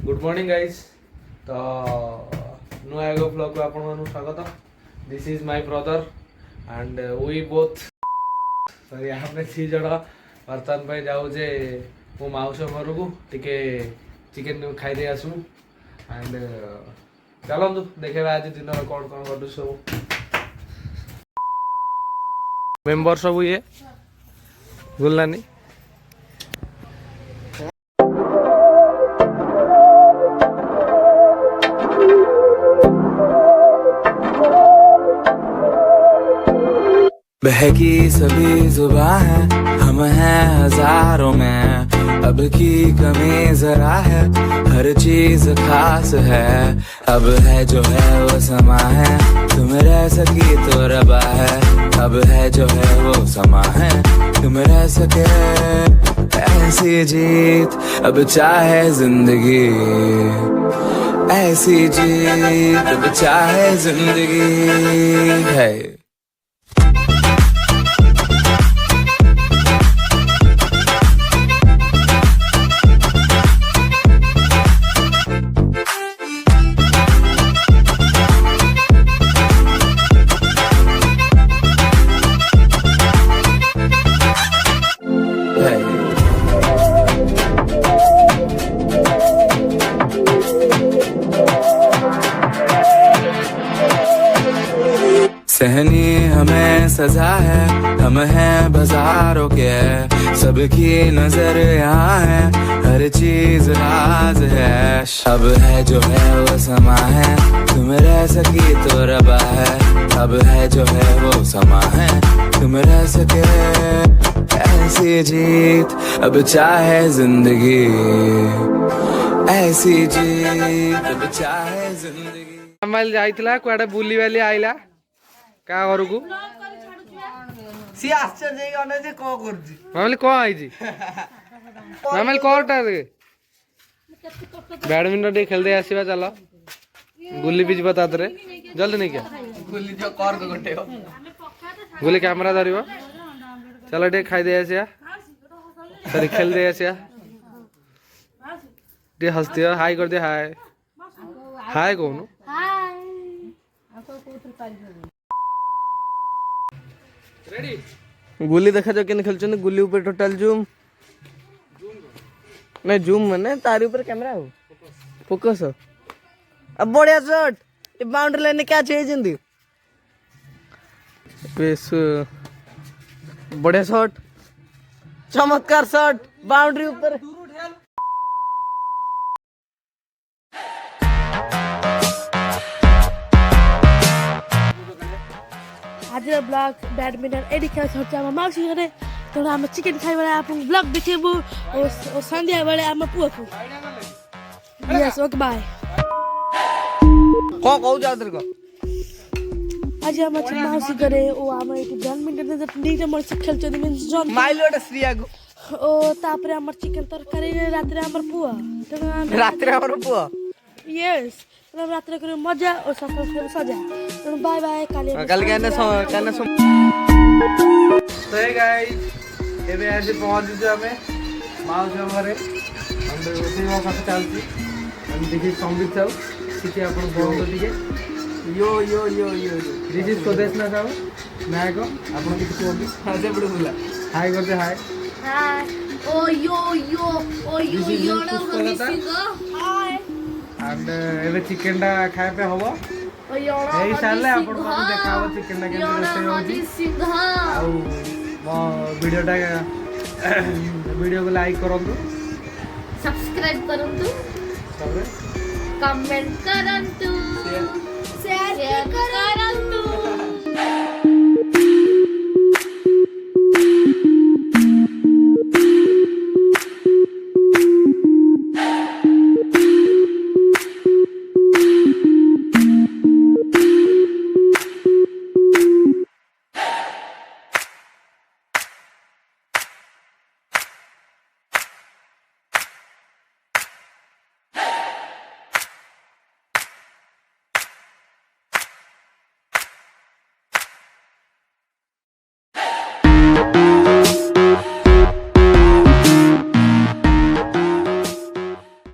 Good morning guys. तो नुआ एगो ब्लॉग को आपण मानु स्वागत। This is my brother and we both sorry हमने सी जण बर्तन पे जाऊ जे मो माउस घर को टिके चिकन खाई दे आसु एंड चलंतु देखा आज दिन कौन कौन करू सब मेंबर सब ये गुल्लानी बहकी सभी जुबां है, हम हैं हजारों में, अब की कमी जरा है, हर चीज खास है, अब है जो है वो समा है, तुम रह सकी तो रबा है, अब है जो है वो समा है, तुम रह सके ऐसी जीत, अब चाहे जिंदगी ऐसी जीत, अब चाहे जिंदगी है। सहनी हमें सजा है, हम हैं बाजारों के, सबकी नजर यहाँ है, हर चीज राज है, अब है जो है वो समा है, तुम रह सकी तो रबा है, अब है जो है वो समा है, तुम रह सके ऐसी जीत, अब चाहे जिंदगी ऐसी जीत, अब चाहे जिंदगी। माइल जाइतला कुआडे बुली वाली आइला का घर को सी आश्चर्य गने जे को करजी मामले को आई जी मामले कोटा रे बैडमिंटन डे खेल दे आसीबा चलो गुल्ली बीज बता दे जल्दी नहीं क्या गुल्ली जो कर को गटे हो गुल्ली कैमरा धरिबो चलो डे खाई दे आसिया सॉरी खेल दे आसिया डे हंसती हो हाय कर दे हाय हाय कोनु गुल्ली देखा जाओ केन खेलछन गुल्ली ऊपर टोटल जूम नहीं जूम माने तारी ऊपर कैमरा हो फोकस हो अब बढ़िया शॉट ये बाउंड्री लाइन क्या चाहिए जिंदगी बेस बढ़िया शॉट चमत्कार शॉट बाउंड्री ऊपर आज ब्लॉग बैडमिंटन एडी खेल छोड़ आम मौसी घरे तो आम चिकेन खाई बेला आप ब्लॉग देखेबू और संध्या बेले आम पुआ को यस ओके बाय को कहू जा तेरे को आज आम मौसी घरे ओ आम एटी बैडमिंटन जे नीचे मोर खेल चोदी मीन जॉन माइलोड श्रिया को ओ तापरे आम चिकेन तरकारी रात्रि आम पुआ रात्रि हमर पुआ यस रात्रि करे मजा और सफर सजा तो बाय बाय कल कहने तो हे गाइस एबे आज पहुंच जो हमें माउस घरे हम रोटी वो कथा चलती हम देखि संगीत चल किछि अपन बोल दिए यो यो यो यो दिस इज स्वदेश ना जाओ मैं को अपन किछि बोल हां जे बड़ बोला हाय कर दे हाय ओ यो ना हाय एंड एबे चिकन टा खाए पे हबो एई साले आपण को देखाबो चिकन टा केन रोसे होजी आउ मो वीडियो को लाइक करंतु सब्सक्राइब करंतु तबरे कमेंट करंतु शेयर करंतु